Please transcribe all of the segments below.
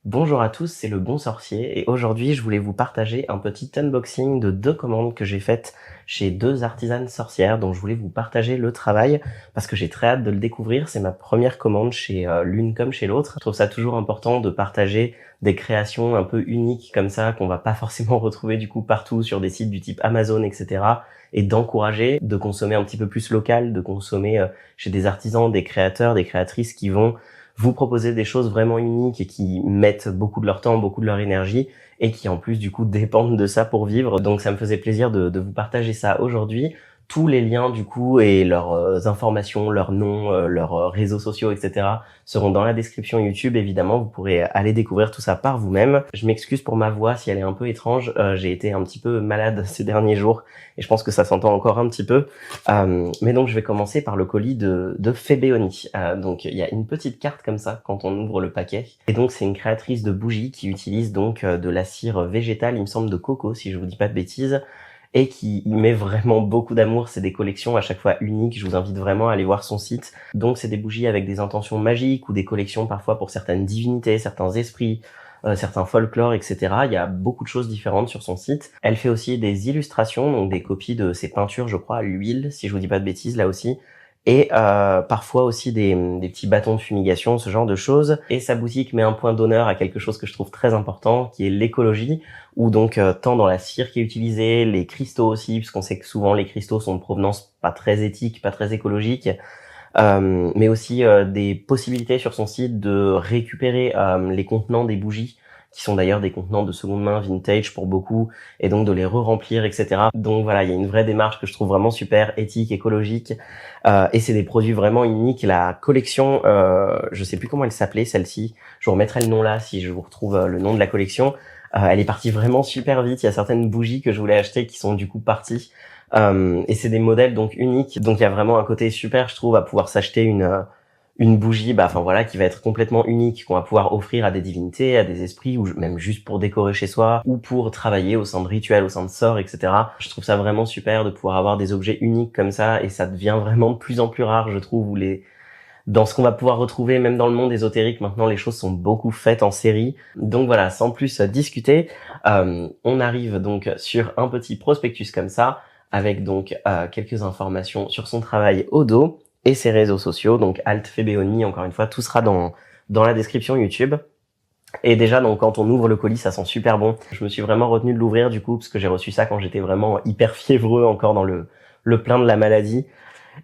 Bonjour à tous, c'est le Bon Sorcier et aujourd'hui je voulais vous partager un petit unboxing de 2 commandes que j'ai faites chez 2 artisanes sorcières dont je voulais vous partager le travail parce que j'ai très hâte de le découvrir. C'est ma première commande chez l'une comme chez l'autre. Je trouve ça toujours important de partager des créations un peu uniques comme ça qu'on va pas forcément retrouver du coup partout sur des sites du type Amazon, etc. Et d'encourager, de consommer un petit peu plus local, de consommer chez des artisans, des créateurs, des créatrices qui vont vous proposer des choses vraiment uniques et qui mettent beaucoup de leur temps, beaucoup de leur énergie et qui en plus du coup dépendent de ça pour vivre. Donc ça me faisait plaisir de vous partager ça aujourd'hui. Tous les liens du coup et leurs informations, leurs noms, leurs réseaux sociaux, etc. seront dans la description YouTube. Évidemment, vous pourrez aller découvrir tout ça par vous-même. Je m'excuse pour ma voix si elle est un peu étrange. J'ai été un petit peu malade ces derniers jours et je pense que ça s'entend encore un petit peu. Mais donc je vais commencer par le colis de Febeoni. Donc il y a une petite carte comme ça quand on ouvre le paquet. Et donc c'est une créatrice de bougies qui utilise donc de la cire végétale, il me semble de coco si je vous dis pas de bêtises, et qui y met vraiment beaucoup d'amour. C'est des collections à chaque fois uniques. Je vous invite vraiment à aller voir son site. Donc c'est des bougies avec des intentions magiques ou des collections parfois pour certaines divinités, certains esprits, certains folklores, etc. Il y a beaucoup de choses différentes sur son site. Elle fait aussi des illustrations, donc des copies de ses peintures, je crois, à l'huile, si je vous dis pas de bêtises, là aussi. Et parfois aussi des petits bâtons de fumigation, ce genre de choses. Et sa boutique met un point d'honneur à quelque chose que je trouve très important, qui est l'écologie, où donc tant dans la cire qui est utilisée, les cristaux aussi, puisqu'on sait que souvent les cristaux sont de provenance pas très éthique, pas très écologique, mais aussi des possibilités sur son site de récupérer les contenants des bougies, qui sont d'ailleurs des contenants de seconde main vintage pour beaucoup, et donc de les re-remplir, etc. Donc voilà, il y a une vraie démarche que je trouve vraiment super, éthique, écologique, et c'est des produits vraiment uniques. La collection, je sais plus comment elle s'appelait celle-ci, je vous remettrai le nom là si je vous retrouve le nom de la collection. Elle est partie vraiment super vite, il y a certaines bougies que je voulais acheter qui sont du coup parties. Et c'est des modèles donc uniques, donc il y a vraiment un côté super, je trouve, à pouvoir s'acheter une bougie, enfin voilà, qui va être complètement unique, qu'on va pouvoir offrir à des divinités, à des esprits, ou même juste pour décorer chez soi, ou pour travailler au sein de rituels, au sein de sorts, etc. Je trouve ça vraiment super de pouvoir avoir des objets uniques comme ça, et ça devient vraiment de plus en plus rare, je trouve, dans ce qu'on va pouvoir retrouver, même dans le monde ésotérique, maintenant les choses sont beaucoup faites en série. Donc voilà, sans plus discuter, on arrive donc sur un petit prospectus comme ça, avec donc quelques informations sur son travail au dos et ses réseaux sociaux, donc Alt Febeoni, encore une fois, tout sera dans la description YouTube. Et déjà, donc quand on ouvre le colis, ça sent super bon. Je me suis vraiment retenu de l'ouvrir du coup, parce que j'ai reçu ça quand j'étais vraiment hyper fiévreux, encore dans le plein de la maladie.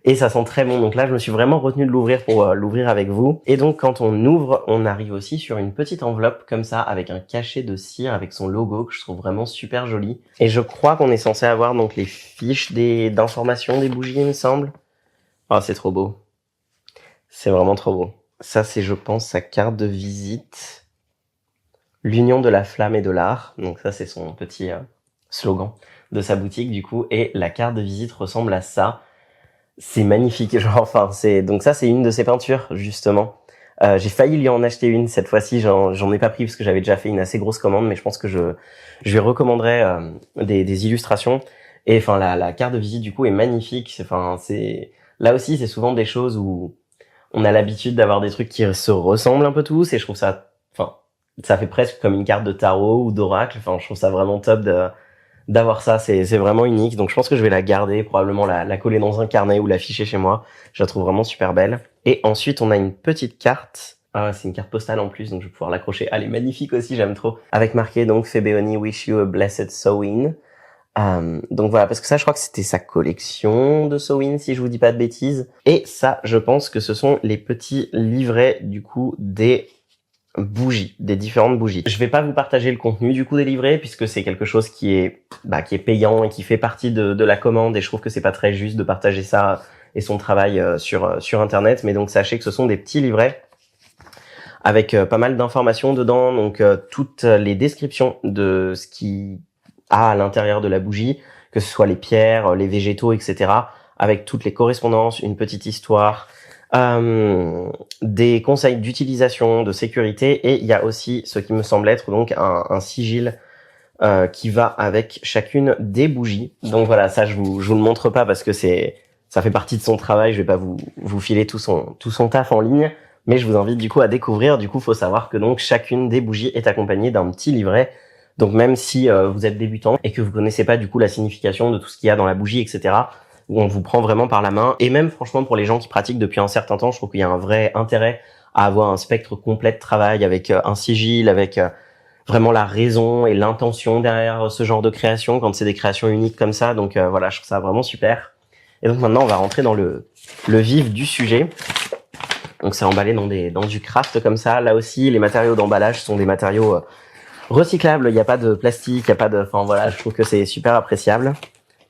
Et ça sent très bon. Donc là, je me suis vraiment retenu de l'ouvrir pour l'ouvrir avec vous. Et donc, quand on ouvre, on arrive aussi sur une petite enveloppe comme ça, avec un cachet de cire, avec son logo, que je trouve vraiment super joli. Et je crois qu'on est censé avoir donc les fiches d'informations des bougies, il me semble. Ah, c'est trop beau. C'est vraiment trop beau. Ça, c'est, je pense, sa carte de visite. L'union de la flamme et de l'art. Donc ça, c'est son petit slogan de sa boutique, du coup. Et la carte de visite ressemble à ça. C'est magnifique, donc ça c'est une de ses peintures justement. J'ai failli lui en acheter une cette fois-ci, j'en ai pas pris parce que j'avais déjà fait une assez grosse commande, mais je pense que je lui recommanderais des illustrations. Et enfin la carte de visite du coup est magnifique. C'est là aussi c'est souvent des choses où on a l'habitude d'avoir des trucs qui se ressemblent un peu tous, et je trouve ça, ça fait presque comme une carte de tarot ou d'oracle. Je trouve ça vraiment top d'avoir ça, c'est vraiment unique. Donc je pense que je vais la garder, probablement la coller dans un carnet ou l'afficher chez moi. Je la trouve vraiment super belle. Et ensuite on a une petite carte. C'est une carte postale en plus, donc je vais pouvoir l'accrocher. Elle est magnifique aussi, j'aime trop. Avec marqué donc Febeoni wish you a blessed Samhain. Donc voilà, parce que ça je crois que c'était sa collection de Samhain si je vous dis pas de bêtises. Et ça je pense que ce sont les petits livrets du coup des différentes bougies. Je vais pas vous partager le contenu du coup des livrets puisque c'est quelque chose qui est payant et qui fait partie de la commande, et je trouve que c'est pas très juste de partager ça et son travail sur internet. Mais donc sachez que ce sont des petits livrets avec pas mal d'informations dedans, donc toutes les descriptions de ce qui a à l'intérieur de la bougie, que ce soit les pierres, les végétaux, etc., avec toutes les correspondances, une petite histoire, des conseils d'utilisation, de sécurité, et il y a aussi ce qui me semble être donc un sigil qui va avec chacune des bougies. Donc voilà, ça je vous le montre pas parce que ça fait partie de son travail, je vais pas vous filer tout son taf en ligne, Mais je vous invite du coup à découvrir. Du coup, faut savoir que donc chacune des bougies est accompagnée d'un petit livret. Donc même si vous êtes débutant et que vous connaissez pas du coup la signification de tout ce qu'il y a dans la bougie, etc., où on vous prend vraiment par la main. Et même franchement pour les gens qui pratiquent depuis un certain temps, je trouve qu'il y a un vrai intérêt à avoir un spectre complet de travail avec un sigil, avec vraiment la raison et l'intention derrière ce genre de création quand c'est des créations uniques comme ça. Donc voilà, je trouve ça vraiment super. Et donc maintenant on va rentrer dans le vif du sujet. Donc c'est emballé dans du craft comme ça. Là aussi les matériaux d'emballage sont des matériaux recyclables. Il n'y a pas de plastique, il y a pas de, enfin voilà, je trouve que c'est super appréciable.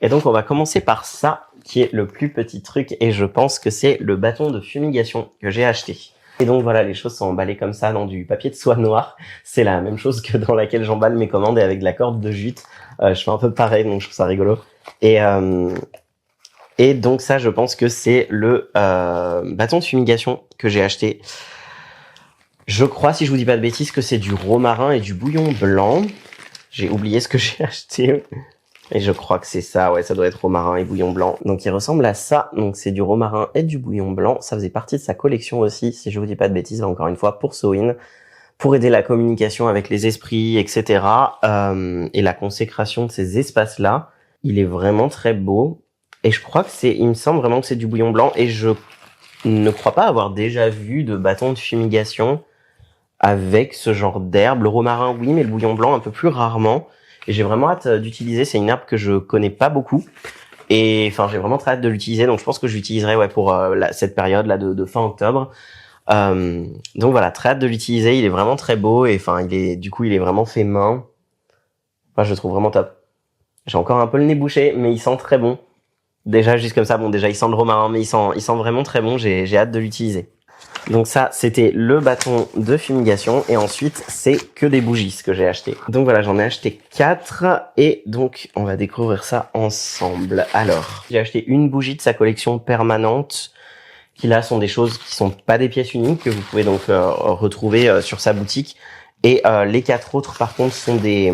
Et donc on va commencer par ça qui est le plus petit truc et je pense que c'est le bâton de fumigation que j'ai acheté. Et donc voilà, les choses sont emballées comme ça dans du papier de soie noir. C'est la même chose que dans laquelle j'emballe mes commandes et avec de la corde de jute. Je fais un peu pareil, donc je trouve ça rigolo. Et donc ça, je pense que c'est le bâton de fumigation que j'ai acheté. Je crois, si je vous dis pas de bêtises, que c'est du romarin et du bouillon blanc. J'ai oublié ce que j'ai acheté. Et je crois que c'est ça, ouais, ça doit être romarin et bouillon blanc. Donc il ressemble à ça, donc c'est du romarin et du bouillon blanc. Ça faisait partie de sa collection aussi, si je vous dis pas de bêtises, là, encore une fois, pour Samhain, pour aider la communication avec les esprits, etc. Et la consécration de ces espaces-là. Il est vraiment très beau. Et je crois que il me semble vraiment que c'est du bouillon blanc. Et je ne crois pas avoir déjà vu de bâton de fumigation avec ce genre d'herbe. Le romarin, oui, mais le bouillon blanc, un peu plus rarement. Et j'ai vraiment hâte d'utiliser. C'est une herbe que je connais pas beaucoup. Et enfin, j'ai vraiment très hâte de l'utiliser. Donc, je pense que je l'utiliserai pour cette période là de fin octobre. Donc voilà, très hâte de l'utiliser. Il est vraiment très beau. Et enfin, il est vraiment fait main. Enfin, je le trouve vraiment top. J'ai encore un peu le nez bouché, mais il sent très bon. Déjà, juste comme ça, bon, déjà, il sent le romarin, mais il sent vraiment très bon. J'ai hâte de l'utiliser. Donc ça, c'était le bâton de fumigation. Et ensuite, c'est que des bougies, ce que j'ai acheté. Donc voilà, j'en ai acheté 4. Et donc, on va découvrir ça ensemble. Alors, j'ai acheté une bougie de sa collection permanente, qui là sont des choses qui sont pas des pièces uniques, que vous pouvez donc retrouver sur sa boutique. Et les 4 autres, par contre, sont des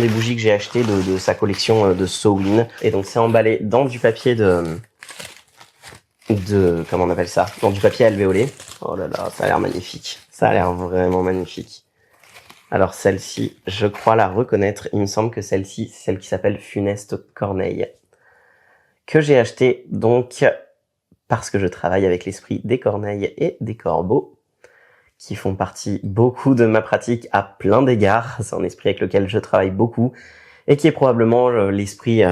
bougies que j'ai achetées de sa collection de Samhain. Et donc, c'est emballé dans du papier comment on appelle ça, dans du papier alvéolé. Oh là là, ça a l'air magnifique. Ça a l'air vraiment magnifique. Alors celle-ci, je crois la reconnaître. Il me semble que celle-ci, c'est celle qui s'appelle Funeste Corneille, que j'ai acheté donc parce que je travaille avec l'esprit des corneilles et des corbeaux, qui font partie beaucoup de ma pratique à plein d'égards. C'est un esprit avec lequel je travaille beaucoup et qui est probablement l'esprit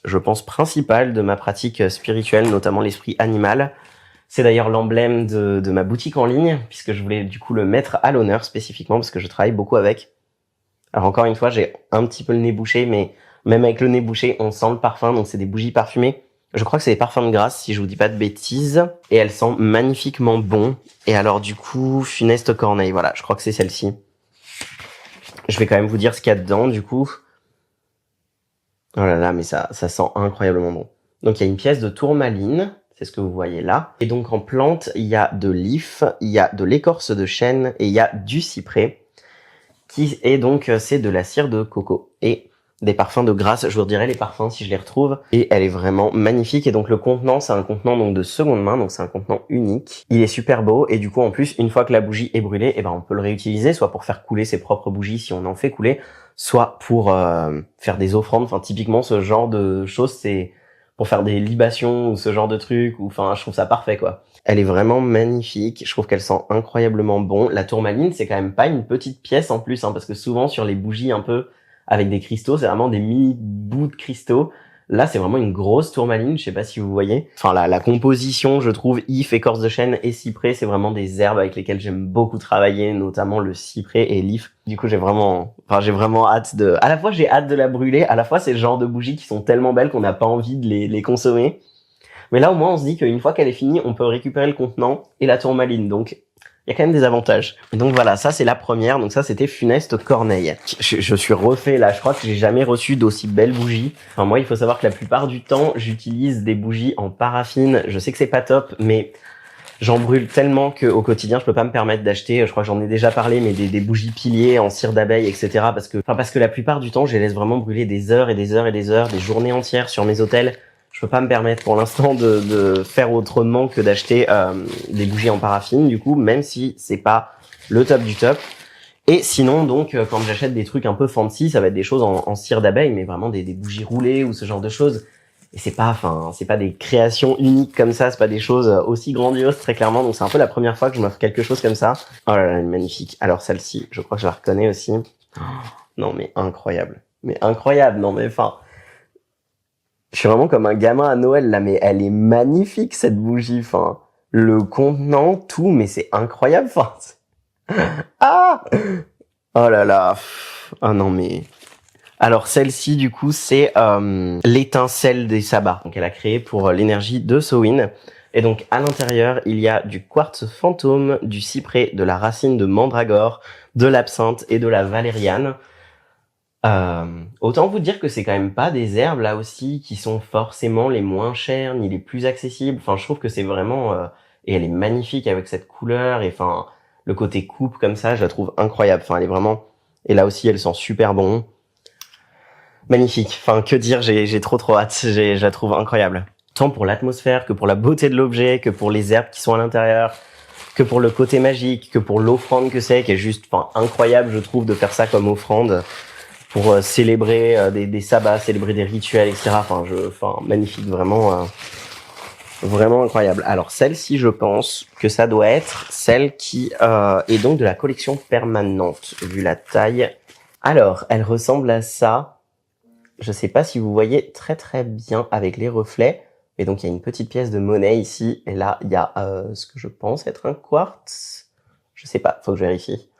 je pense, principal de ma pratique spirituelle, notamment l'esprit animal. C'est d'ailleurs l'emblème de ma boutique en ligne, puisque je voulais du coup le mettre à l'honneur spécifiquement, parce que je travaille beaucoup avec. Alors encore une fois, j'ai un petit peu le nez bouché, mais même avec le nez bouché, on sent le parfum, donc c'est des bougies parfumées. Je crois que c'est des parfums de grâce, si je vous dis pas de bêtises. Et elles sentent magnifiquement bon. Et alors du coup, Funeste Corneille, voilà, je crois que c'est celle-ci. Je vais quand même vous dire ce qu'il y a dedans, du coup. Oh là là, mais ça sent incroyablement bon. Donc il y a une pièce de tourmaline, c'est ce que vous voyez là. Et donc en plante, il y a de l'if, il y a de l'écorce de chêne et il y a du cyprès. Et donc c'est de la cire de coco. Et des parfums de grâce, je vous redirai les parfums si je les retrouve. Et elle est vraiment magnifique. Et donc le contenant, c'est un contenant donc de seconde main, donc c'est un contenant unique. Il est super beau et du coup en plus, une fois que la bougie est brûlée, on peut le réutiliser, soit pour faire couler ses propres bougies si on en fait couler, soit pour faire des offrandes. Enfin typiquement ce genre de choses, c'est pour faire des libations ou ce genre de trucs. Ou enfin, je trouve ça parfait quoi. Elle est vraiment magnifique. Je trouve qu'elle sent incroyablement bon. La tourmaline, c'est quand même pas une petite pièce en plus, parce que souvent sur les bougies un peu avec des cristaux, c'est vraiment des mini bouts de cristaux. Là, c'est vraiment une grosse tourmaline, je sais pas si vous voyez. Enfin, la composition, je trouve, if, écorce de chêne et cyprès, c'est vraiment des herbes avec lesquelles j'aime beaucoup travailler, notamment le cyprès et l'if. Du coup, j'ai vraiment hâte à la fois j'ai hâte de la brûler, à la fois c'est le genre de bougies qui sont tellement belles qu'on n'a pas envie de les consommer. Mais là, au moins, on se dit qu'une fois qu'elle est finie, on peut récupérer le contenant et la tourmaline. Donc, il y a quand même des avantages. Donc voilà, ça c'est la première. Donc ça c'était Funeste Corneille. Je suis refait là. Je crois que j'ai jamais reçu d'aussi belles bougies. Enfin moi, il faut savoir que la plupart du temps, j'utilise des bougies en paraffine. Je sais que c'est pas top, mais j'en brûle tellement qu'au quotidien, je peux pas me permettre d'acheter. Je crois que j'en ai déjà parlé, mais des bougies piliers en cire d'abeille, etc. Parce que la plupart du temps, je les laisse vraiment brûler des heures et des heures et des heures, des journées entières sur mes autels. Je peux pas me permettre pour l'instant de faire autrement que d'acheter des bougies en paraffine, du coup, même si c'est pas le top du top. Et sinon, donc, quand j'achète des trucs un peu fancy, ça va être des choses en cire d'abeille, mais vraiment des bougies roulées ou ce genre de choses. Et c'est pas des créations uniques comme ça, c'est pas des choses aussi grandioses, très clairement. Donc c'est un peu la première fois que je m'offre quelque chose comme ça. Oh là là, elle est magnifique. Alors celle-ci, je crois que je la reconnais aussi. Oh, non mais incroyable. Mais incroyable, non mais enfin... Je suis vraiment comme un gamin à Noël là, mais elle est magnifique cette bougie, enfin... Le contenant, tout, mais c'est incroyable, enfin... Ah! Oh là là. Ah non mais... Alors celle-ci du coup c'est l'étincelle des sabbats, donc elle a créé pour l'énergie de Samhain. Et donc à l'intérieur il y a du quartz fantôme, du cyprès, de la racine de mandragore, de l'absinthe et de la valériane. Autant vous dire que c'est quand même pas des herbes là aussi qui sont forcément les moins chères ni les plus accessibles. Enfin je trouve que c'est vraiment et elle est magnifique avec cette couleur et enfin le côté coupe comme ça je la trouve incroyable. Enfin elle est vraiment et là aussi elle sent super bon. Magnifique. Enfin, que dire, j'ai trop hâte. Je la trouve incroyable. Tant pour l'atmosphère, que pour la beauté de l'objet, que pour les herbes qui sont à l'intérieur, que pour le côté magique, que pour l'offrande que c'est, qui est juste, enfin, incroyable, je trouve, de faire ça comme offrande pour célébrer des sabbats, célébrer des rituels, etc. Enfin, magnifique, vraiment, vraiment incroyable. Alors, celle-ci, je pense que ça doit être celle qui est donc de la collection permanente, vu la taille. Alors, elle ressemble à ça. Je sais pas si vous voyez très bien avec les reflets. Et donc, il y a une petite pièce de monnaie ici. Et là, il y a ce que je pense être un quartz. Je sais pas, faut que je vérifie.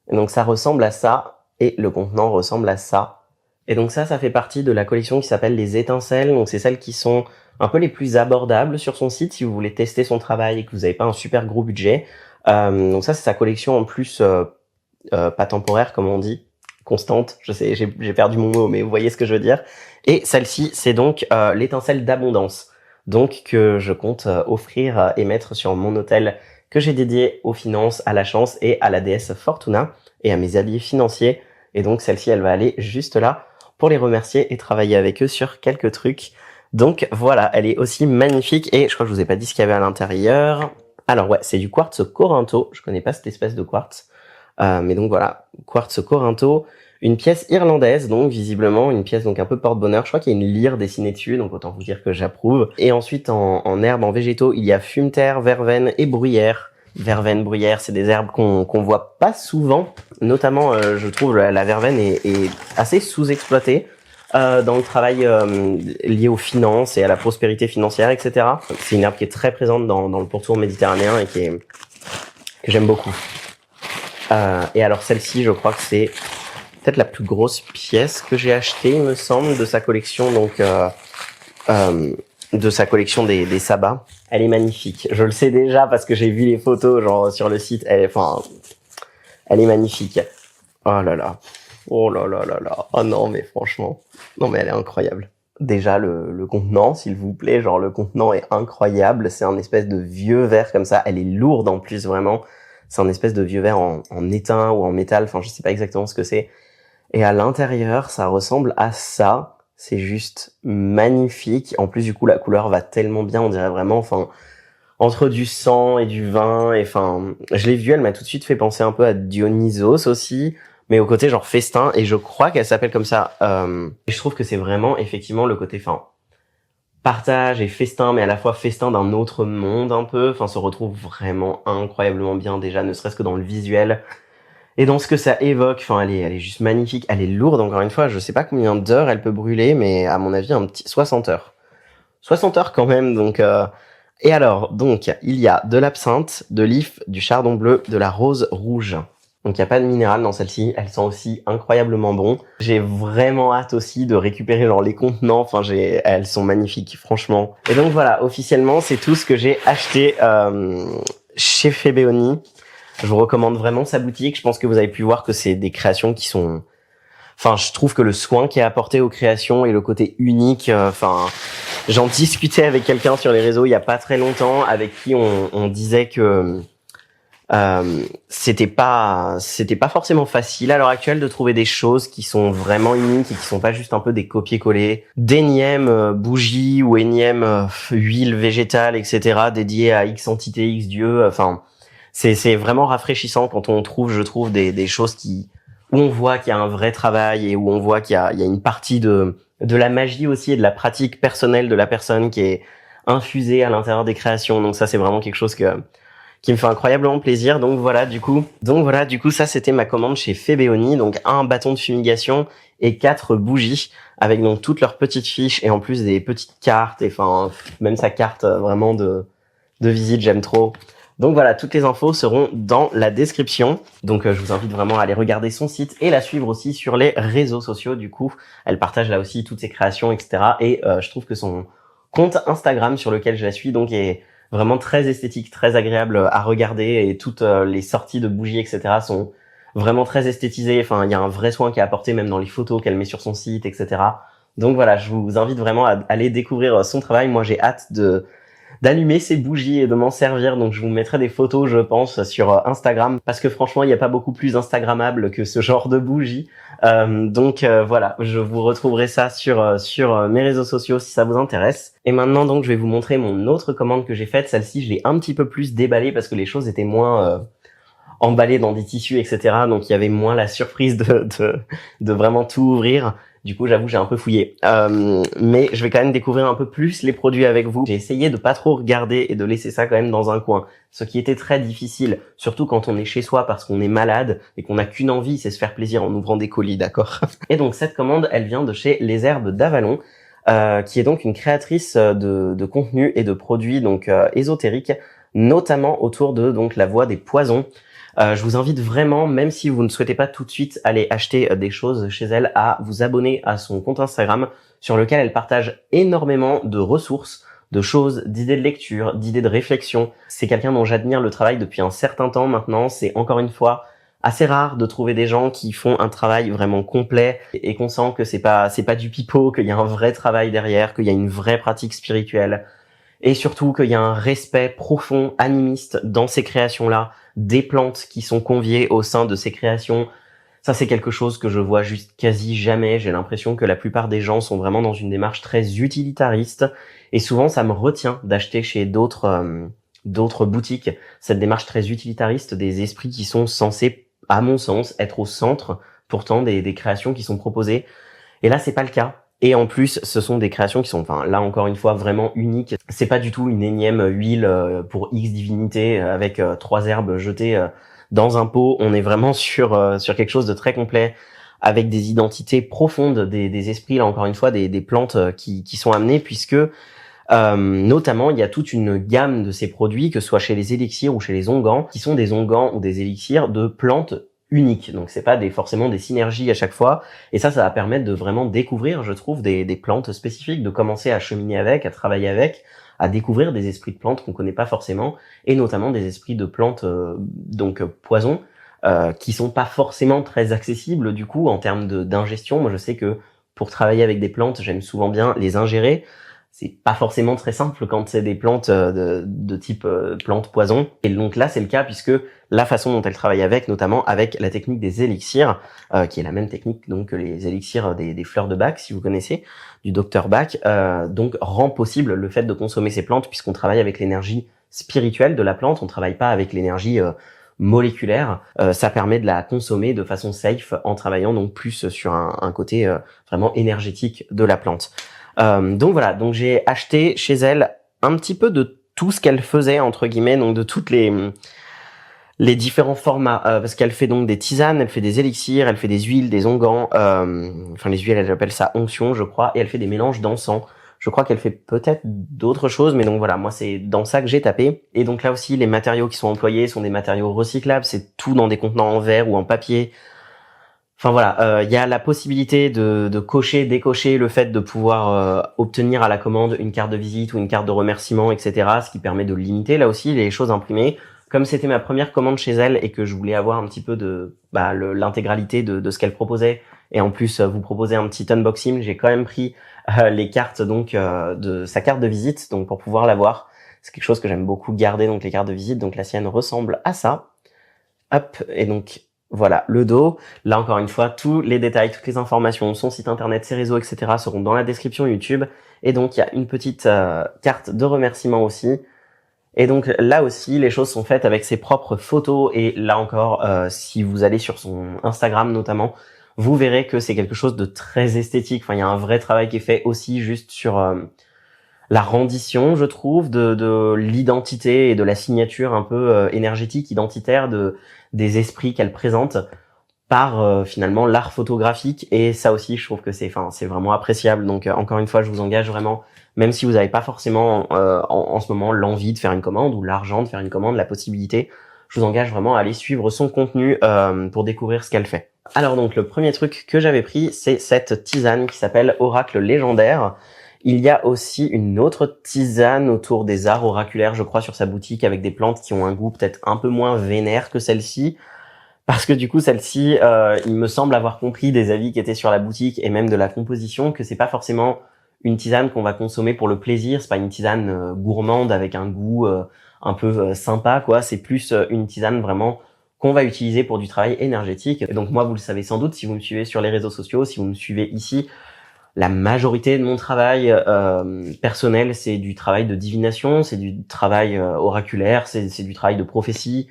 Et donc, ça ressemble à ça. Et le contenant ressemble à ça. Et donc ça fait partie de la collection qui s'appelle les étincelles. Donc, c'est celles qui sont un peu les plus abordables sur son site si vous voulez tester son travail et que vous n'avez pas un super gros budget. Donc ça, c'est sa collection en plus pas temporaire, comme on dit. Constante, je sais, j'ai perdu mon mot, mais vous voyez ce que je veux dire. Et celle-ci, c'est donc l'étincelle d'abondance, donc que je compte offrir et mettre sur mon hôtel que j'ai dédié aux finances, à la chance et à la déesse Fortuna et à mes alliés financiers. Et donc celle-ci, elle va aller juste là pour les remercier et travailler avec eux sur quelques trucs. Donc voilà, elle est aussi magnifique et je crois que je vous ai pas dit ce qu'il y avait à l'intérieur. Alors ouais, c'est du quartz Corinto. Je connais pas cette espèce de quartz. Mais donc voilà, quartz Corinto, une pièce irlandaise, donc visiblement une pièce donc un peu porte-bonheur. Je crois qu'il y a une lyre dessinée dessus, donc autant vous dire que j'approuve. Et ensuite en herbes, en végétaux, il y a fumeterre, verveine et bruyère. Verveine, bruyère, c'est des herbes qu'on voit pas souvent. Notamment, je trouve la verveine est assez sous-exploitée dans le travail lié aux finances et à la prospérité financière, etc. C'est une herbe qui est très présente dans le pourtour méditerranéen et que j'aime beaucoup. Et alors celle-ci, je crois que c'est peut-être la plus grosse pièce que j'ai achetée, il me semble, de sa collection, donc de sa collection des sabbats. Elle est magnifique. Je le sais déjà parce que j'ai vu les photos genre sur le site. Elle est magnifique. Oh là là. Oh là là là là. Oh non, mais franchement. Non, mais elle est incroyable. Déjà, le contenant, s'il vous plaît. Genre, le contenant est incroyable. C'est un espèce de vieux verre comme ça. Elle est lourde en plus, vraiment. C'est un espèce de vieux verre en étain ou en métal. Enfin, je sais pas exactement ce que c'est. Et à l'intérieur, ça ressemble à ça. C'est juste magnifique. En plus, du coup, la couleur va tellement bien. On dirait vraiment, enfin, entre du sang et du vin. Et enfin, je l'ai vue, elle m'a tout de suite fait penser un peu à Dionysos aussi. Mais au côté genre festin. Et je crois qu'elle s'appelle comme ça. Et je trouve que c'est vraiment, effectivement, le côté, enfin, partage et festin, mais à la fois festin d'un autre monde un peu. Enfin, se retrouve vraiment incroyablement bien déjà, ne serait-ce que dans le visuel. Et dans ce que ça évoque, enfin, elle est juste magnifique. Elle est lourde, encore une fois. Je sais pas combien d'heures elle peut brûler, mais à mon avis, un petit 60 heures. 60 heures quand même, donc... Et alors, donc, il y a de l'absinthe, de l'if, du chardon bleu, de la rose rouge. Donc, il n'y a pas de minéral dans celle-ci. Elle sent aussi incroyablement bon. J'ai vraiment hâte aussi de récupérer genre les contenants. Enfin, elles sont magnifiques, franchement. Et donc, voilà, officiellement, c'est tout ce que j'ai acheté chez Febeoni. Je vous recommande vraiment sa boutique. Je pense que vous avez pu voir que c'est des créations qui sont... Enfin, je trouve que le soin qui est apporté aux créations et le côté unique... Enfin, j'en discutais avec quelqu'un sur les réseaux il y a pas très longtemps avec qui on disait que... C'était pas forcément facile à l'heure actuelle de trouver des choses qui sont vraiment uniques et qui sont pas juste un peu des copier-coller d'énièmes bougies ou énièmes huiles végétales, etc., dédiées à X entité, X dieu. Enfin, c'est vraiment rafraîchissant quand on trouve, je trouve, des choses où on voit qu'il y a un vrai travail et où on voit qu'il y a une partie de la magie aussi et de la pratique personnelle de la personne qui est infusée à l'intérieur des créations. Donc ça, c'est vraiment quelque chose qui me fait incroyablement plaisir. Donc voilà, du coup, ça, c'était ma commande chez Febeoni. Donc un bâton de fumigation et 4 bougies avec donc toutes leurs petites fiches et en plus des petites cartes. Et enfin, même sa carte vraiment de visite, j'aime trop. Donc voilà, toutes les infos seront dans la description. Donc je vous invite vraiment à aller regarder son site et la suivre aussi sur les réseaux sociaux. Du coup, elle partage là aussi toutes ses créations, etc. Et je trouve que son compte Instagram sur lequel je la suis donc est vraiment très esthétique, très agréable à regarder et toutes les sorties de bougies, etc. sont vraiment très esthétisées. Enfin, il y a un vrai soin qui est apporté même dans les photos qu'elle met sur son site, etc. Donc voilà, je vous invite vraiment à aller découvrir son travail. Moi, j'ai hâte d'allumer ces bougies et de m'en servir. Donc je vous mettrai des photos, je pense, sur Instagram parce que franchement, il n'y a pas beaucoup plus instagrammable que ce genre de bougie. Donc voilà, je vous retrouverai ça sur mes réseaux sociaux si ça vous intéresse. Et maintenant donc je vais vous montrer mon autre commande que j'ai faite. Celle-ci, je l'ai un petit peu plus déballée parce que les choses étaient moins emballées dans des tissus, etc. Donc il y avait moins la surprise de vraiment tout ouvrir. Du coup, j'avoue, j'ai un peu fouillé. Mais je vais quand même découvrir un peu plus les produits avec vous. J'ai essayé de pas trop regarder et de laisser ça quand même dans un coin. Ce qui était très difficile, surtout quand on est chez soi parce qu'on est malade et qu'on n'a qu'une envie, c'est se faire plaisir en ouvrant des colis, d'accord? Et donc, cette commande, elle vient de chez Les Herbes d'Avalon, qui est donc une créatrice de contenu et de produits donc ésotériques, notamment autour de donc la voie des poisons. Je vous invite vraiment, même si vous ne souhaitez pas tout de suite aller acheter des choses chez elle, à vous abonner à son compte Instagram sur lequel elle partage énormément de ressources, de choses, d'idées de lecture, d'idées de réflexion. C'est quelqu'un dont j'admire le travail depuis un certain temps maintenant. C'est encore une fois assez rare de trouver des gens qui font un travail vraiment complet et qu'on sent que c'est pas du pipeau, qu'il y a un vrai travail derrière, qu'il y a une vraie pratique spirituelle. Et surtout qu'il y a un respect profond, animiste dans ces créations-là, des plantes qui sont conviées au sein de ces créations. Ça, c'est quelque chose que je vois juste quasi jamais. J'ai l'impression que la plupart des gens sont vraiment dans une démarche très utilitariste. Et souvent, ça me retient d'acheter chez d'autres boutiques cette démarche très utilitariste des esprits qui sont censés, à mon sens, être au centre pourtant des créations qui sont proposées. Et là, c'est pas le cas. Et en plus, ce sont des créations qui sont, enfin, là encore une fois, vraiment uniques. C'est pas du tout une énième huile pour X divinité avec 3 herbes jetées dans un pot. On est vraiment sur quelque chose de très complet, avec des identités profondes des esprits, là encore une fois, des plantes qui sont amenées, puisque notamment, il y a toute une gamme de ces produits, que ce soit chez les élixirs ou chez les onguents, qui sont des onguents ou des élixirs de plantes uniques. Donc c'est pas forcément des synergies à chaque fois. Et ça va permettre de vraiment découvrir, je trouve, des plantes spécifiques, de commencer à cheminer avec, à travailler avec, à découvrir des esprits de plantes qu'on connaît pas forcément, et notamment des esprits de plantes, poisons, qui sont pas forcément très accessibles du coup en termes d'ingestion. Moi je sais que pour travailler avec des plantes, j'aime souvent bien les ingérer. C'est pas forcément très simple quand c'est des plantes de type plantes poison. Et donc là, c'est le cas puisque la façon dont elle travaille avec, notamment avec la technique des élixirs, qui est la même technique donc que les élixirs des fleurs de Bach, si vous connaissez, du docteur Bach, donc rend possible le fait de consommer ces plantes puisqu'on travaille avec l'énergie spirituelle de la plante, on travaille pas avec l'énergie moléculaire. Ça permet de la consommer de façon safe en travaillant donc plus sur un côté vraiment énergétique de la plante. Donc voilà, donc j'ai acheté chez elle un petit peu de tout ce qu'elle faisait entre guillemets, donc de toutes les différents formats, parce qu'elle fait donc des tisanes, elle fait des élixirs, elle fait des huiles, des onguents, enfin les huiles elle appelle ça onction je crois, et elle fait des mélanges d'encens. Je crois qu'elle fait peut-être d'autres choses, mais donc voilà, moi c'est dans ça que j'ai tapé. Et donc là aussi, les matériaux qui sont employés sont des matériaux recyclables, c'est tout dans des contenants en verre ou en papier. Enfin voilà, il y a la possibilité de cocher, décocher le fait de pouvoir obtenir à la commande une carte de visite ou une carte de remerciement, etc. Ce qui permet de limiter là aussi les choses imprimées. Comme c'était ma première commande chez elle et que je voulais avoir un petit peu de l'intégralité de ce qu'elle proposait, et en plus vous proposer un petit unboxing, j'ai quand même pris les cartes donc de sa carte de visite, donc pour pouvoir la voir. C'est quelque chose que j'aime beaucoup garder, donc les cartes de visite. Donc la sienne ressemble à ça. Hop, et donc voilà le dos. Là encore une fois, tous les détails, toutes les informations, son site internet, ses réseaux, etc. seront dans la description YouTube. Et donc il y a une petite carte de remerciement aussi. Et donc là aussi, les choses sont faites avec ses propres photos. Et là encore, si vous allez sur son Instagram notamment, vous verrez que c'est quelque chose de très esthétique. Enfin, il y a un vrai travail qui est fait aussi juste sur la rendition, je trouve, de l'identité et de la signature un peu énergétique, identitaire des esprits qu'elle présente par finalement l'art photographique. Et ça aussi, je trouve que c'est vraiment appréciable. Donc encore une fois, je vous engage vraiment, même si vous n'avez pas forcément en ce moment l'envie de faire une commande ou l'argent de faire une commande, la possibilité, je vous engage vraiment à aller suivre son contenu pour découvrir ce qu'elle fait. Alors donc le premier truc que j'avais pris, c'est cette tisane qui s'appelle Oracle Légendaire. Il y a aussi une autre tisane autour des arts oraculaires, je crois, sur sa boutique, avec des plantes qui ont un goût peut-être un peu moins vénère que celle-ci. Parce que du coup, celle-ci, il me semble avoir compris des avis qui étaient sur la boutique et même de la composition que c'est pas forcément une tisane qu'on va consommer pour le plaisir. C'est pas une tisane gourmande avec un goût un peu sympa, quoi. C'est plus une tisane vraiment qu'on va utiliser pour du travail énergétique. Et donc moi, vous le savez sans doute si vous me suivez sur les réseaux sociaux, si vous me suivez ici, la majorité de mon travail personnel, c'est du travail de divination, c'est du travail oraculaire, c'est du travail de prophétie,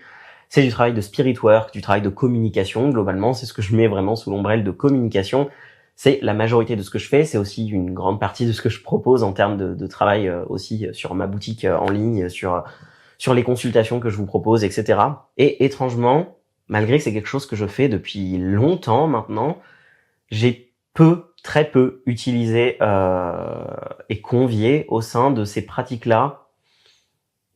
c'est du travail de spirit work, du travail de communication. Globalement, c'est ce que je mets vraiment sous l'ombrelle de communication. C'est la majorité de ce que je fais. C'est aussi une grande partie de ce que je propose en termes de travail aussi sur ma boutique en ligne, sur les consultations que je vous propose, etc. Et étrangement, malgré que c'est quelque chose que je fais depuis longtemps maintenant, j'ai très peu utilisé et convié au sein de ces pratiques-là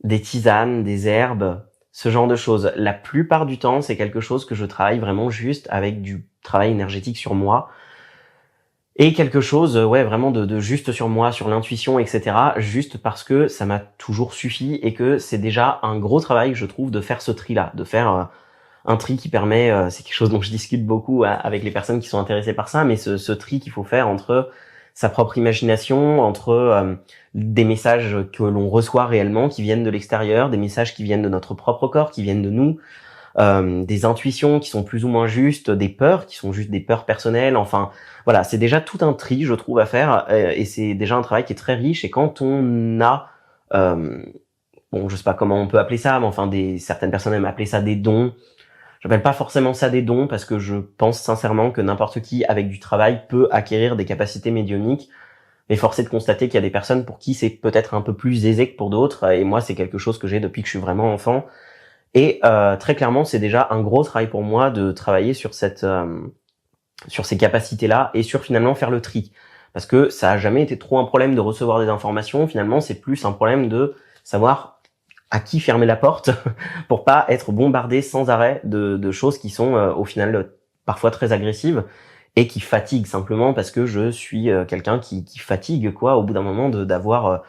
des tisanes, des herbes, ce genre de choses. La plupart du temps, c'est quelque chose que je travaille vraiment juste avec du travail énergétique sur moi et quelque chose, vraiment de juste sur moi, sur l'intuition, etc. Juste parce que ça m'a toujours suffi et que c'est déjà un gros travail, je trouve, de faire ce tri-là, de faire un tri qui permet, c'est quelque chose dont je discute beaucoup avec les personnes qui sont intéressées par ça, mais ce tri qu'il faut faire entre sa propre imagination, entre des messages que l'on reçoit réellement, qui viennent de l'extérieur, des messages qui viennent de notre propre corps, qui viennent de nous, des intuitions qui sont plus ou moins justes, des peurs qui sont juste des peurs personnelles, enfin voilà, c'est déjà tout un tri, je trouve, à faire, et c'est déjà un travail qui est très riche, et quand on a bon, je sais pas comment on peut appeler ça, mais enfin certaines personnes aiment appeler ça des dons. J'appelle pas forcément ça des dons parce que je pense sincèrement que n'importe qui avec du travail peut acquérir des capacités médiumniques, mais force est de constater qu'il y a des personnes pour qui c'est peut-être un peu plus aisé que pour d'autres, et moi c'est quelque chose que j'ai depuis que je suis vraiment enfant, et très clairement c'est déjà un gros travail pour moi de travailler sur sur ces capacités-là et sur finalement faire le tri, parce que ça a jamais été trop un problème de recevoir des informations, finalement c'est plus un problème de savoir à qui fermer la porte pour pas être bombardé sans arrêt de choses qui sont au final parfois très agressives et qui fatiguent simplement parce que je suis quelqu'un qui fatigue quoi au bout d'un moment d'avoir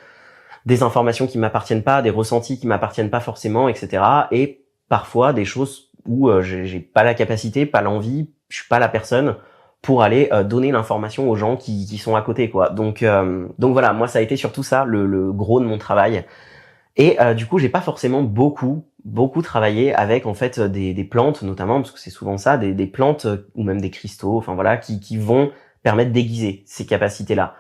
des informations qui m'appartiennent pas, des ressentis qui m'appartiennent pas forcément, etc. Et parfois des choses où j'ai pas la capacité, pas l'envie, je suis pas la personne pour aller donner l'information aux gens qui sont à côté quoi. Donc voilà, moi ça a été surtout ça le gros de mon travail. Et du coup, j'ai pas forcément beaucoup travaillé avec en fait des plantes notamment, parce que c'est souvent ça, des plantes ou même des cristaux, enfin voilà, qui vont permettre d'aiguiser ces capacités-là.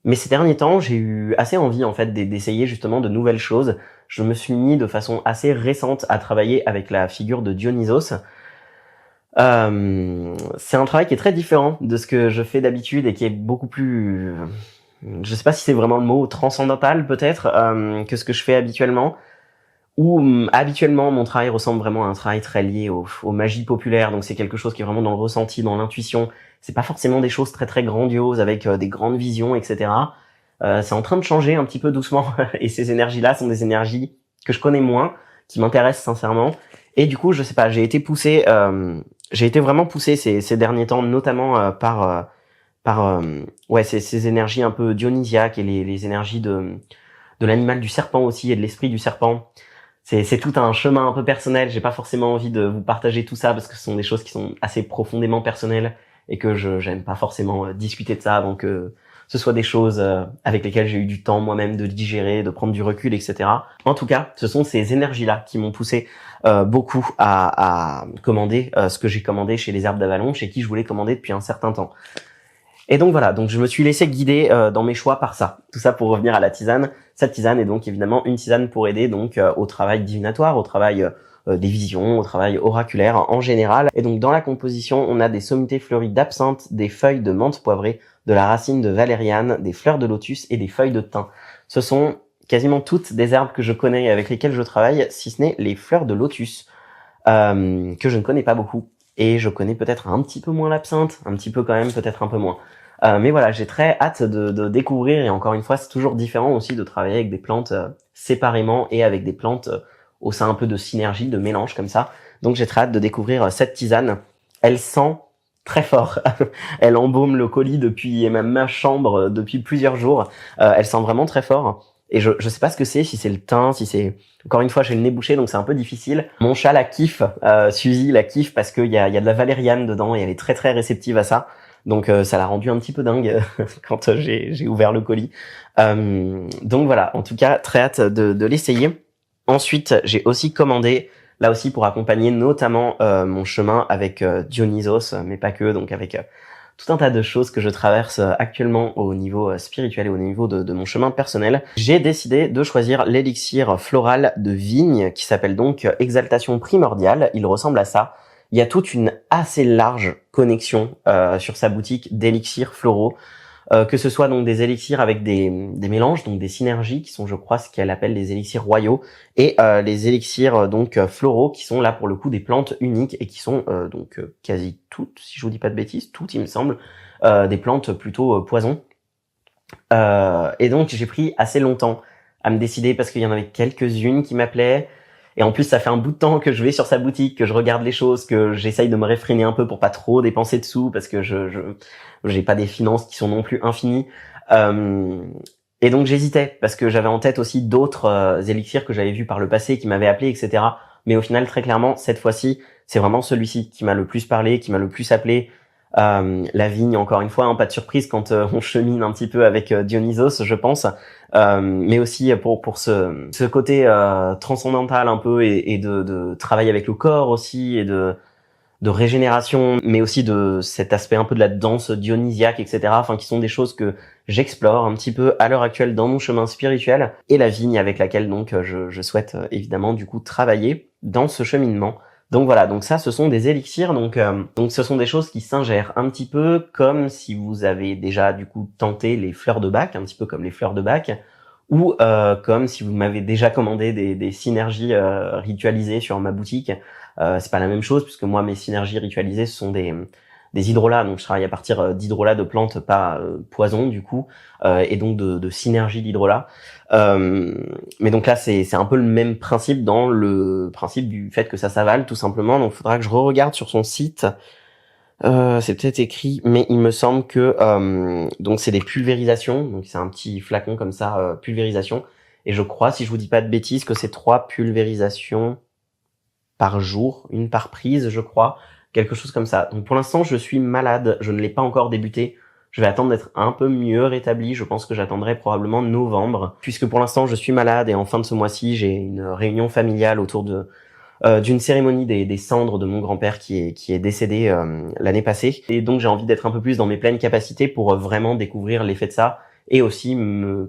Mais ces derniers temps, j'ai eu assez envie en fait d'essayer justement de nouvelles choses. Je me suis mis de façon assez récente à travailler avec la figure de Dionysos. C'est un travail qui est très différent de ce que je fais d'habitude et qui est beaucoup plus, je sais pas si c'est vraiment le mot, transcendantal peut-être, que ce que je fais habituellement. Ou habituellement mon travail ressemble vraiment à un travail très lié aux magies populaires, donc c'est quelque chose qui est vraiment dans le ressenti, dans l'intuition. C'est pas forcément des choses très très grandioses avec des grandes visions, etc. C'est en train de changer un petit peu doucement et ces énergies-là sont des énergies que je connais moins, qui m'intéressent sincèrement. Et du coup, je sais pas, j'ai été vraiment poussé ces derniers temps, notamment par ces énergies un peu dionysiaques et les énergies de l'animal du serpent aussi et de l'esprit du serpent. C'est tout un chemin un peu personnel. J'ai pas forcément envie de vous partager tout ça parce que ce sont des choses qui sont assez profondément personnelles et que j'aime pas forcément discuter de ça avant que ce soit des choses avec lesquelles j'ai eu du temps moi-même de digérer, de prendre du recul, etc. En tout cas, ce sont ces énergies-là qui m'ont poussé beaucoup à commander ce que j'ai commandé chez les Herbes d'Avalon, chez qui je voulais commander depuis un certain temps. Et donc voilà, donc je me suis laissé guider dans mes choix par ça. Tout ça pour revenir à la tisane. Cette tisane est donc évidemment une tisane pour aider donc au travail divinatoire, au travail des visions, au travail oraculaire en général. Et donc dans la composition, on a des sommités fleuries d'absinthe, des feuilles de menthe poivrée, de la racine de valériane, des fleurs de lotus et des feuilles de thym. Ce sont quasiment toutes des herbes que je connais et avec lesquelles je travaille, si ce n'est les fleurs de lotus, que je ne connais pas beaucoup. Et je connais peut-être un petit peu moins l'absinthe, un petit peu quand même, peut-être un peu moins. Mais voilà, j'ai très hâte de découvrir, et encore une fois, c'est toujours différent aussi de travailler avec des plantes séparément et avec des plantes au sein un peu de synergie, de mélange comme ça. Donc j'ai très hâte de découvrir cette tisane. Elle sent très fort. Elle embaume le colis depuis, et même ma chambre depuis plusieurs jours. Elle sent vraiment très fort. Et je sais pas ce que c'est, si c'est le thym, si c'est... Encore une fois, j'ai le nez bouché, donc c'est un peu difficile. Mon chat la kiffe, Suzy la kiffe parce qu'il y a de la valériane dedans et elle est très très réceptive à ça. Donc ça l'a rendu un petit peu dingue quand j'ai ouvert le colis. Donc voilà, en tout cas, très hâte de l'essayer. Ensuite, j'ai aussi commandé, là aussi pour accompagner notamment mon chemin avec Dionysos, mais pas que, donc avec tout un tas de choses que je traverse actuellement au niveau spirituel et au niveau de mon chemin personnel. J'ai décidé de choisir l'élixir floral de vigne qui s'appelle donc Exaltation Primordiale. Il ressemble à ça. Il y a toute une assez large connexion sur sa boutique d'élixirs floraux, que ce soit donc des élixirs avec des mélanges, donc des synergies qui sont, je crois, ce qu'elle appelle les élixirs royaux, et les élixirs donc floraux qui sont là pour le coup des plantes uniques et qui sont donc quasi toutes, si je vous dis pas de bêtises, toutes il me semble, des plantes plutôt poison. Et donc j'ai pris assez longtemps à me décider parce qu'il y en avait quelques-unes qui m'appelaient. Et en plus, ça fait un bout de temps que je vais sur sa boutique, que je regarde les choses, que j'essaye de me réfréner un peu pour pas trop dépenser de sous parce que j'ai pas des finances qui sont non plus infinies. Et donc j'hésitais parce que j'avais en tête aussi d'autres élixirs que j'avais vus par le passé, qui m'avaient appelé, etc. Mais au final, très clairement, cette fois-ci, c'est vraiment celui-ci qui m'a le plus parlé, qui m'a le plus appelé. La vigne, encore une fois, hein, pas de surprise quand on chemine un petit peu avec Dionysos, je pense, mais aussi pour ce côté transcendantal un peu et de travail avec le corps aussi et de régénération, mais aussi de cet aspect un peu de la danse dionysiaque, etc. Enfin, qui sont des choses que j'explore un petit peu à l'heure actuelle dans mon chemin spirituel, et la vigne avec laquelle donc je souhaite évidemment du coup travailler dans ce cheminement. Donc voilà, donc ça, ce sont des élixirs, donc ce sont des choses qui s'ingèrent un petit peu comme si vous avez déjà du coup tenté les fleurs de Bach, un petit peu comme les fleurs de Bach, ou comme si vous m'avez déjà commandé des synergies ritualisées sur ma boutique. C'est pas la même chose puisque moi mes synergies ritualisées ce sont des hydrolats, donc je travaille à partir d'hydrolats de plantes pas poison du coup, et donc de synergie d'hydrolats. Mais donc là c'est un peu le même principe dans le principe du fait que ça s'avale tout simplement. Donc il faudra que je re-regarde sur son site. C'est peut-être écrit, mais il me semble que donc c'est des pulvérisations, donc c'est un petit flacon comme ça, pulvérisation. Et je crois, si je vous dis pas de bêtises, que c'est 3 pulvérisations par jour, une par prise, je crois, quelque chose comme ça. Donc pour l'instant, je suis malade, je ne l'ai pas encore débuté. Je vais attendre d'être un peu mieux rétabli. Je pense que j'attendrai probablement novembre, puisque pour l'instant, je suis malade et en fin de ce mois-ci, j'ai une réunion familiale autour d'une cérémonie des cendres de mon grand-père qui est décédé l'année passée. Et donc j'ai envie d'être un peu plus dans mes pleines capacités pour vraiment découvrir l'effet de ça et aussi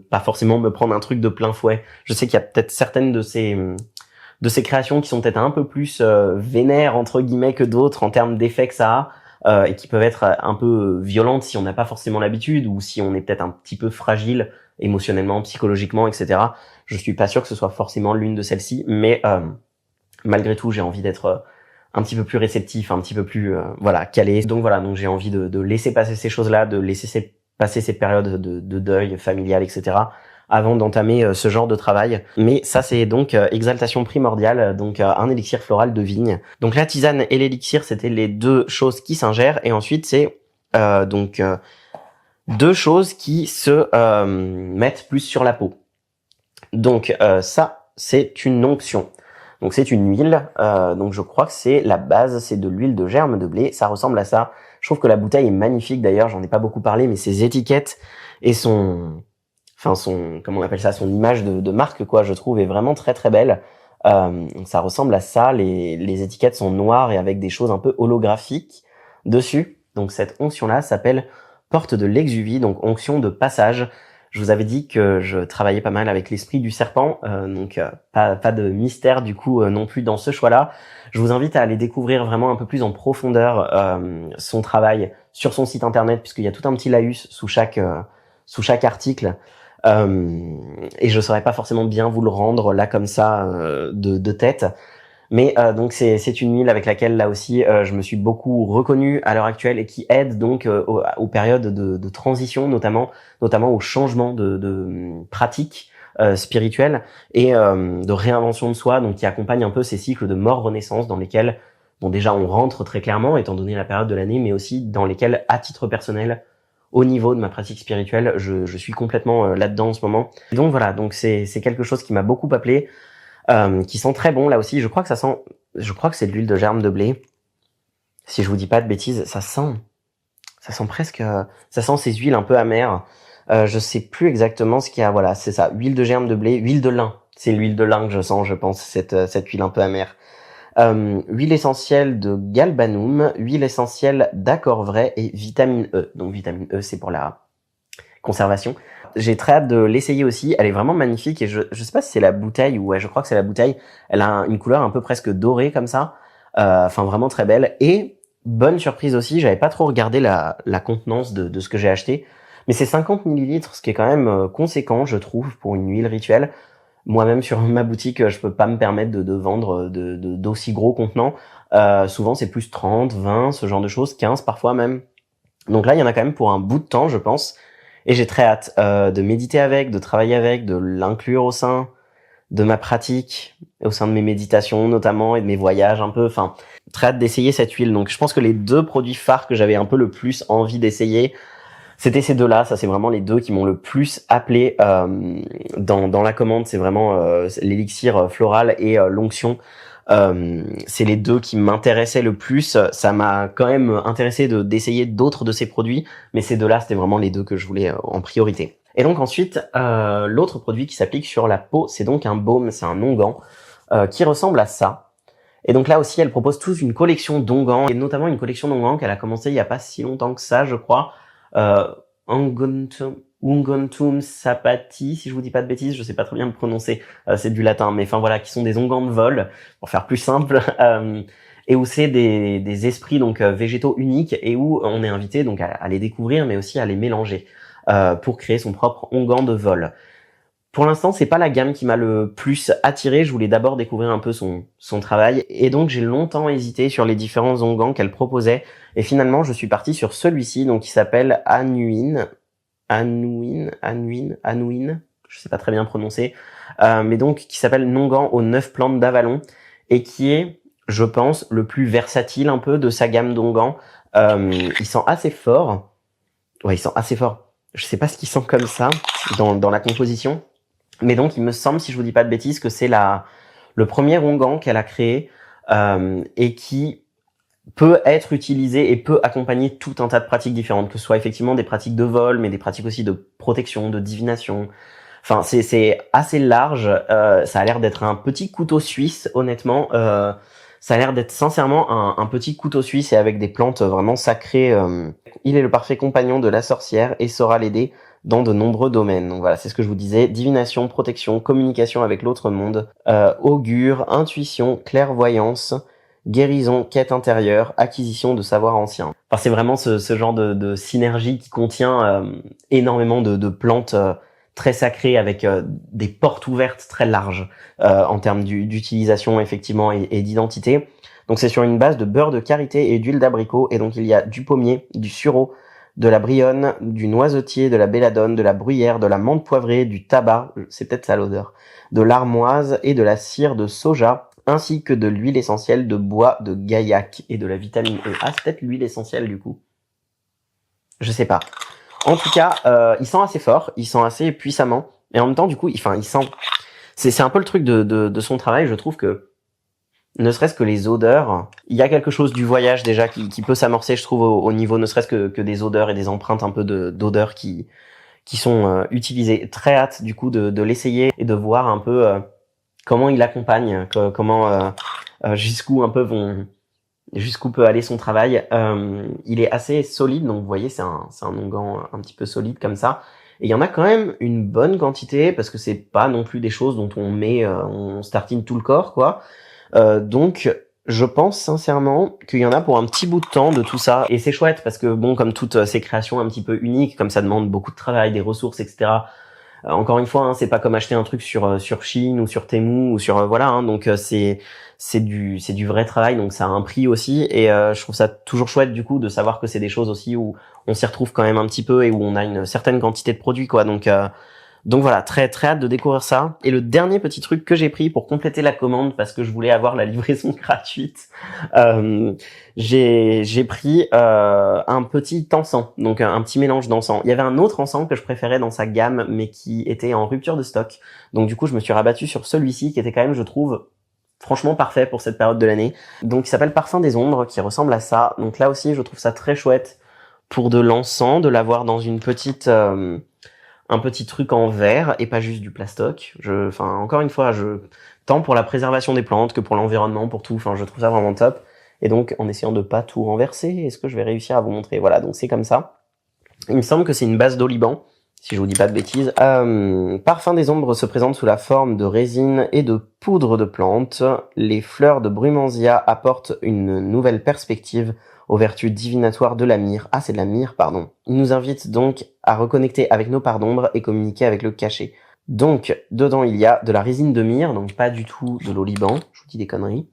pas forcément me prendre un truc de plein fouet. Je sais qu'il y a peut-être certaines de ces créations qui sont peut-être un peu plus vénères entre guillemets que d'autres en termes d'effets que ça a, et qui peuvent être un peu violentes si on n'a pas forcément l'habitude ou si on est peut-être un petit peu fragile émotionnellement, psychologiquement, etc. Je suis pas sûr que ce soit forcément l'une de celles-ci, mais malgré tout, j'ai envie d'être un petit peu plus réceptif, un petit peu plus calé. Donc voilà, donc j'ai envie de laisser passer ces choses-là, de laisser passer ces périodes de deuil familial, etc. avant d'entamer ce genre de travail. Mais ça, c'est donc Exaltation Primordiale, donc un élixir floral de vigne. Donc la tisane et l'élixir, c'était les deux choses qui s'ingèrent. Et ensuite, c'est deux choses qui se mettent plus sur la peau. Donc ça, c'est une onction. Donc c'est une huile, donc je crois que c'est la base, c'est de l'huile de germe de blé, ça ressemble à ça. Je trouve que la bouteille est magnifique d'ailleurs, j'en ai pas beaucoup parlé, mais ses étiquettes et comment on appelle ça, son image de marque, quoi, je trouve, est vraiment très très belle. Ça ressemble à ça, les étiquettes sont noires et avec des choses un peu holographiques dessus. Donc cette onction-là s'appelle Porte de l'Exuvie, donc onction de passage. Je vous avais dit que je travaillais pas mal avec l'esprit du serpent, donc pas de mystère du coup non plus dans ce choix-là. Je vous invite à aller découvrir vraiment un peu plus en profondeur son travail sur son site internet, puisqu'il y a tout un petit laïus sous chaque article. Et je saurais pas forcément bien vous le rendre là comme ça de tête. Mais donc c'est une huile avec laquelle là aussi je me suis beaucoup reconnu à l'heure actuelle et qui aide donc aux périodes de transition, notamment au changement de pratique spirituelle et de réinvention de soi, donc qui accompagne un peu ces cycles de mort-renaissance dans lesquels bon déjà on rentre très clairement étant donné la période de l'année, mais aussi dans lesquels à titre personnel au niveau de ma pratique spirituelle je suis complètement là-dedans en ce moment. Et donc voilà, donc c'est quelque chose qui m'a beaucoup appelé. Qui sent très bon là aussi. Je crois que c'est de l'huile de germe de blé. Si je vous dis pas de bêtises, ça sent presque, ça sent ces huiles un peu amères. Je sais plus exactement ce qu'il y a. Voilà, c'est ça. Huile de germe de blé, huile de lin. C'est l'huile de lin que je sens, je pense, cette huile un peu amère. Huile essentielle de galbanum, huile essentielle d'accord vrai et vitamine E. Donc vitamine E, c'est pour la conservation. J'ai très hâte de l'essayer aussi. Elle est vraiment magnifique et je sais pas si c'est la bouteille ou ouais, je crois que c'est la bouteille. Elle a une couleur un peu presque dorée comme ça. Enfin vraiment très belle. Et bonne surprise aussi, j'avais pas trop regardé la contenance de ce que j'ai acheté. Mais c'est 50 millilitres, ce qui est quand même conséquent, je trouve, pour une huile rituelle. Moi-même sur ma boutique, je peux pas me permettre de vendre d'aussi gros contenants. Souvent c'est plus 30, 20, ce genre de choses, 15 parfois même. Donc là, il y en a quand même pour un bout de temps, je pense. Et j'ai très hâte de méditer avec, de travailler avec, de l'inclure au sein de ma pratique, au sein de mes méditations notamment et de mes voyages un peu. Enfin, très hâte d'essayer cette huile. Donc je pense que les deux produits phares que j'avais un peu le plus envie d'essayer, c'était ces deux-là. Ça, c'est vraiment les deux qui m'ont le plus appelé dans la commande. C'est vraiment l'élixir floral et l'onction. C'est les deux qui m'intéressaient le plus. Ça m'a quand même intéressé d'essayer d'autres de ces produits, mais ces deux-là, c'était vraiment les deux que je voulais en priorité. Et donc ensuite, l'autre produit qui s'applique sur la peau, c'est donc un baume, c'est un onguent qui ressemble à ça. Et donc là aussi, elle propose toute une collection d'onguents, et notamment une collection d'onguents qu'elle a commencé il y a pas si longtemps que ça, je crois. Unguentum sapati, si je vous dis pas de bêtises, je sais pas très bien le prononcer, c'est du latin, mais enfin voilà, qui sont des onguents de vol, pour faire plus simple, et où c'est des esprits donc végétaux uniques et où on est invité donc à les découvrir, mais aussi à les mélanger pour créer son propre onguent de vol. Pour l'instant, c'est pas la gamme qui m'a le plus attiré. Je voulais d'abord découvrir un peu son travail, et donc j'ai longtemps hésité sur les différents onguents qu'elle proposait, et finalement je suis parti sur celui-ci, donc qui s'appelle Annuin, je sais pas très bien prononcer, mais donc qui s'appelle Nonguent aux 9 plantes d'Avalon, et qui est, je pense, le plus versatile un peu de sa gamme d'onguents. Il sent assez fort. Ouais, il sent assez fort. Je sais pas ce qu'il sent comme ça dans la composition. Mais donc, il me semble, si je vous dis pas de bêtises, que c'est le premier onguent qu'elle a créé et qui peut être utilisé et peut accompagner tout un tas de pratiques différentes, que ce soit effectivement des pratiques de vol, mais des pratiques aussi de protection, de divination. Enfin, c'est assez large. Ça a l'air d'être un petit couteau suisse, honnêtement. Ça a l'air d'être sincèrement un petit couteau suisse et avec des plantes vraiment sacrées. Il est le parfait compagnon de la sorcière et saura l'aider dans de nombreux domaines. Donc voilà, c'est ce que je vous disais. Divination, protection, communication avec l'autre monde, augure, intuition, clairvoyance, guérison, quête intérieure, acquisition de savoir ancien. Enfin, c'est vraiment ce genre de synergie qui contient énormément de plantes très sacrées avec des portes ouvertes très larges en termes d'utilisation effectivement et d'identité. Donc c'est sur une base de beurre de karité et d'huile d'abricot, et donc il y a du pommier, du sureau, de la brionne, du noisetier, de la belladone, de la bruyère, de la menthe poivrée, du tabac, c'est peut-être ça l'odeur, de l'armoise et de la cire de soja, ainsi que de l'huile essentielle de bois de gaillac et de la vitamine E. Ah, c'est peut-être l'huile essentielle du coup. Je sais pas. En tout cas, il sent assez fort, il sent assez puissamment, et en même temps, du coup, il sent... C'est un peu le truc de son travail, je trouve que ne serait-ce que les odeurs. Il y a quelque chose du voyage déjà qui peut s'amorcer, je trouve, au niveau ne serait-ce que des odeurs et des empreintes un peu d'odeurs qui sont utilisées. Très hâte du coup de l'essayer et de voir un peu comment il accompagne, comment jusqu'où jusqu'où peut aller son travail. Il est assez solide, donc vous voyez, c'est un onguent un petit peu solide comme ça. Et il y en a quand même une bonne quantité parce que c'est pas non plus des choses dont on startine tout le corps, quoi. Donc je pense sincèrement qu'il y en a pour un petit bout de temps de tout ça. Et c'est chouette parce que bon, comme toutes ces créations un petit peu uniques, comme ça demande beaucoup de travail, des ressources, etc. Encore une fois, hein, c'est pas comme acheter un truc sur Shein ou sur Temu ou sur voilà. Hein, donc c'est du vrai travail, donc ça a un prix aussi. Et je trouve ça toujours chouette du coup de savoir que c'est des choses aussi où on s'y retrouve quand même un petit peu et où on a une certaine quantité de produits, quoi. Donc voilà, très très hâte de découvrir ça. Et le dernier petit truc que j'ai pris pour compléter la commande parce que je voulais avoir la livraison gratuite, j'ai pris un petit encens, donc un petit mélange d'encens. Il y avait un autre encens que je préférais dans sa gamme, mais qui était en rupture de stock. Donc du coup, je me suis rabattu sur celui-ci qui était quand même, je trouve, franchement parfait pour cette période de l'année. Donc il s'appelle Parfum des Ombres, qui ressemble à ça. Donc là aussi, je trouve ça très chouette pour de l'encens, de l'avoir dans une petite un petit truc en verre et pas juste du plastoc. Encore une fois, tant pour la préservation des plantes que pour l'environnement, pour tout. Enfin, je trouve ça vraiment top. Et donc, en essayant de pas tout renverser, est-ce que je vais réussir à vous montrer? Voilà, donc c'est comme ça. Il me semble que c'est une base d'oliban, si je vous dis pas de bêtises. Parfum des Ombres se présente sous la forme de résine et de poudre de plantes. Les fleurs de Brumansia apportent une nouvelle perspective aux vertus divinatoires de la myrrhe. Ah, c'est de la myrrhe, pardon. Il nous invite donc à reconnecter avec nos parts d'ombre et communiquer avec le cachet. Donc, dedans, il y a de la résine de myrrhe, donc pas du tout de l'oliban. Je vous dis des conneries.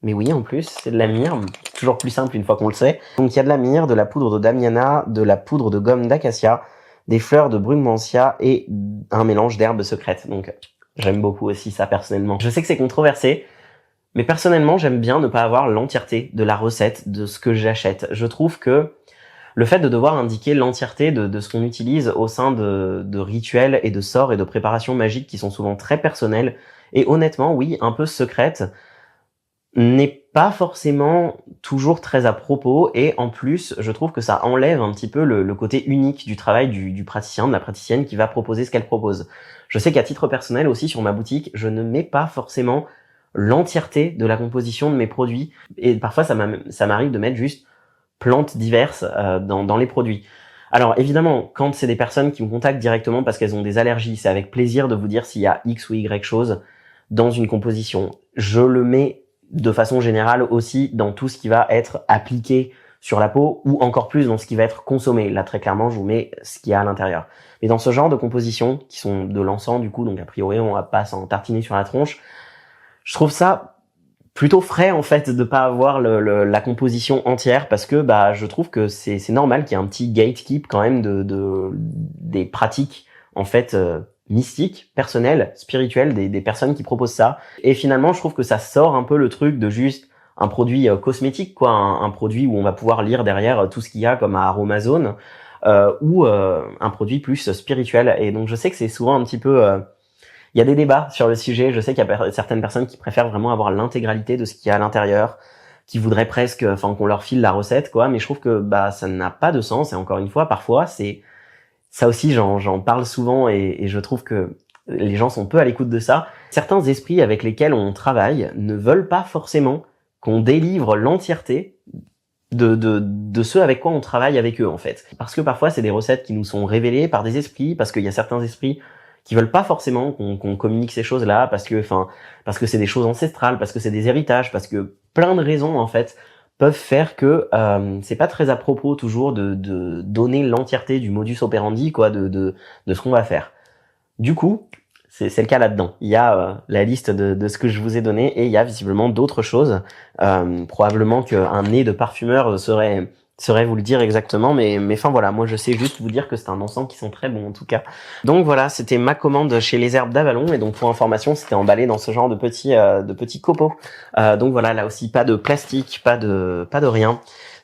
Mais oui, en plus, c'est de la myrrhe. Toujours plus simple une fois qu'on le sait. Donc, il y a de la myrrhe, de la poudre de damiana, de la poudre de gomme d'acacia, des fleurs de brumansia et un mélange d'herbes secrètes. Donc, j'aime beaucoup aussi ça personnellement. Je sais que c'est controversé, mais personnellement, j'aime bien ne pas avoir l'entièreté de la recette, de ce que j'achète. Je trouve que le fait de devoir indiquer l'entièreté de ce qu'on utilise au sein de rituels et de sorts et de préparations magiques qui sont souvent très personnelles et honnêtement, oui, un peu secrètes, n'est pas forcément toujours très à propos et en plus, je trouve que ça enlève un petit peu le côté unique du travail du praticien, de la praticienne qui va proposer ce qu'elle propose. Je sais qu'à titre personnel aussi, sur ma boutique, je ne mets pas forcément l'entièreté de la composition de mes produits et parfois ça m'arrive de mettre juste plantes diverses dans les produits. Alors évidemment, quand c'est des personnes qui me contactent directement parce qu'elles ont des allergies, c'est avec plaisir de vous dire s'il y a X ou Y chose dans une composition. Je le mets de façon générale aussi dans tout ce qui va être appliqué sur la peau ou encore plus dans ce qui va être consommé. Là très clairement, je vous mets ce qu'il y a à l'intérieur. Mais dans ce genre de compositions qui sont de l'encens du coup, donc a priori on va pas s'en tartiner sur la tronche, je trouve ça plutôt frais en fait de pas avoir la composition entière parce que je trouve que c'est normal qu'il y ait un petit gatekeep quand même des pratiques en fait mystiques, personnelles, spirituelles des personnes qui proposent ça. Et finalement, je trouve que ça sort un peu le truc de juste un produit cosmétique, quoi, un produit où on va pouvoir lire derrière tout ce qu'il y a comme à Aromazone ou un produit plus spirituel. Et donc je sais que c'est souvent un petit peu il y a des débats sur le sujet. Je sais qu'il y a certaines personnes qui préfèrent vraiment avoir l'intégralité de ce qu'il y a à l'intérieur, qui voudraient presque, qu'on leur file la recette, quoi. Mais je trouve que, ça n'a pas de sens. Et encore une fois, parfois, c'est, ça aussi, j'en parle souvent et je trouve que les gens sont peu à l'écoute de ça. Certains esprits avec lesquels on travaille ne veulent pas forcément qu'on délivre l'entièreté de ceux avec quoi on travaille avec eux, en fait. Parce que parfois, c'est des recettes qui nous sont révélées par des esprits, parce qu'il y a certains esprits qui veulent pas forcément qu'on communique ces choses-là parce que c'est des choses ancestrales, parce que c'est des héritages, parce que plein de raisons en fait peuvent faire que c'est pas très à propos toujours de donner l'entièreté du modus operandi quoi de ce qu'on va faire. Du coup, c'est le cas là-dedans. Il y a la liste de ce que je vous ai donné et il y a visiblement d'autres choses. Probablement qu'un nez de parfumeur saurait vous le dire exactement, mais enfin voilà, moi je sais juste vous dire que c'est un encens qui sont très bons en tout cas. Donc voilà, c'était ma commande chez Les Herbes d'Avalon et donc pour information, c'était emballé dans ce genre de petits copeaux. Donc voilà, là aussi pas de plastique, pas de rien.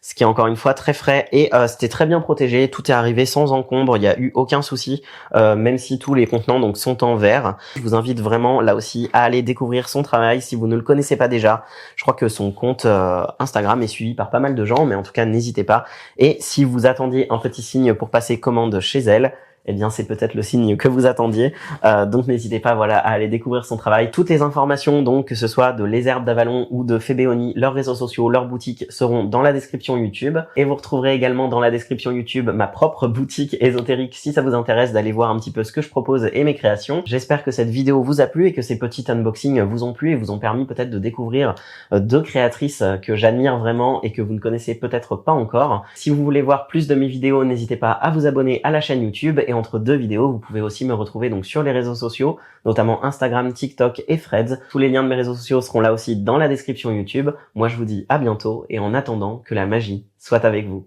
ce qui est encore une fois très frais et c'était très bien protégé, tout est arrivé sans encombre, il n'y a eu aucun souci, même si tous les contenants donc sont en verre. Je vous invite vraiment là aussi à aller découvrir son travail si vous ne le connaissez pas déjà. Je crois que son compte Instagram est suivi par pas mal de gens, mais en tout cas n'hésitez pas. Et si vous attendiez un petit signe pour passer commande chez elle, eh bien c'est peut-être le signe que vous attendiez. Donc n'hésitez pas à aller découvrir son travail. Toutes les informations, donc que ce soit de Les Herbes d'Avalon ou de Fébéoni, leurs réseaux sociaux, leurs boutiques seront dans la description YouTube. Et vous retrouverez également dans la description YouTube ma propre boutique ésotérique si ça vous intéresse d'aller voir un petit peu ce que je propose et mes créations. J'espère que cette vidéo vous a plu et que ces petits unboxings vous ont plu et vous ont permis peut-être de découvrir deux créatrices que j'admire vraiment et que vous ne connaissez peut-être pas encore. Si vous voulez voir plus de mes vidéos, n'hésitez pas à vous abonner à la chaîne YouTube. Et entre deux vidéos, vous pouvez aussi me retrouver donc sur les réseaux sociaux, notamment Instagram, TikTok et Threads. Tous les liens de mes réseaux sociaux seront là aussi dans la description YouTube. Moi, je vous dis à bientôt et en attendant, que la magie soit avec vous.